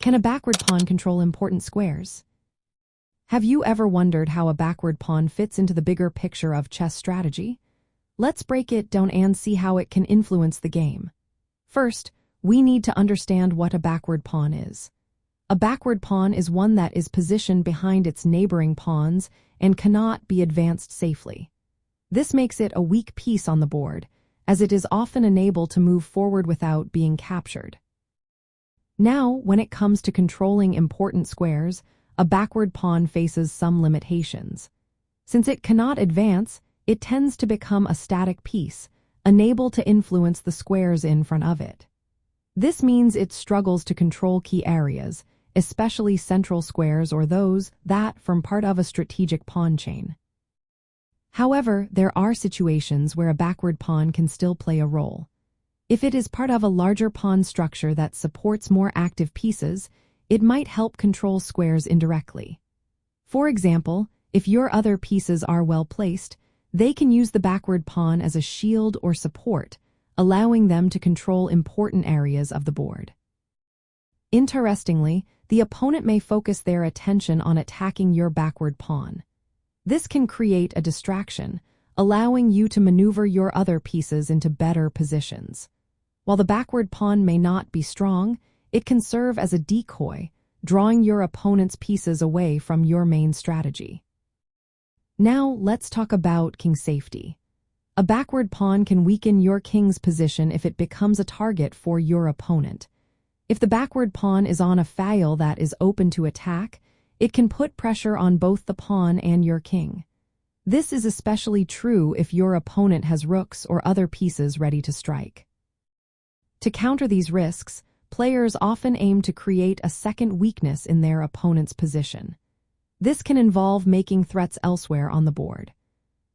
Can a backward pawn control important squares? Have you ever wondered how a backward pawn fits into the bigger picture of chess strategy? Let's break it down and see how it can influence the game. First, we need to understand what a backward pawn is. A backward pawn is one that is positioned behind its neighboring pawns and cannot be advanced safely. This makes it a weak piece on the board, as it is often unable to move forward without being captured. Now, when it comes to controlling important squares, a backward pawn faces some limitations. Since it cannot advance, it tends to become a static piece, unable to influence the squares in front of it. This means it struggles to control key areas, especially central squares or those that form part of a strategic pawn chain. However, there are situations where a backward pawn can still play a role. If it is part of a larger pawn structure that supports more active pieces, it might help control squares indirectly. For example, if your other pieces are well placed, they can use the backward pawn as a shield or support, allowing them to control important areas of the board. Interestingly, the opponent may focus their attention on attacking your backward pawn. This can create a distraction, allowing you to maneuver your other pieces into better positions. While the backward pawn may not be strong, it can serve as a decoy, drawing your opponent's pieces away from your main strategy. Now, let's talk about king safety. A backward pawn can weaken your king's position if it becomes a target for your opponent. If the backward pawn is on a file that is open to attack, it can put pressure on both the pawn and your king. This is especially true if your opponent has rooks or other pieces ready to strike. To counter these risks, players often aim to create a second weakness in their opponent's position. This can involve making threats elsewhere on the board.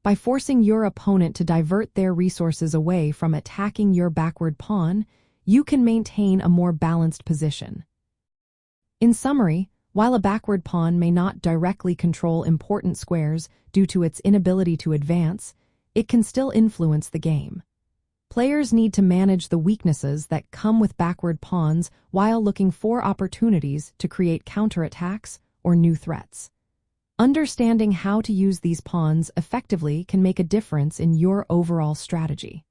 By forcing your opponent to divert their resources away from attacking your backward pawn, you can maintain a more balanced position. In summary, while a backward pawn may not directly control important squares due to its inability to advance, it can still influence the game. Players need to manage the weaknesses that come with backward pawns while looking for opportunities to create counterattacks or new threats. Understanding how to use these pawns effectively can make a difference in your overall strategy.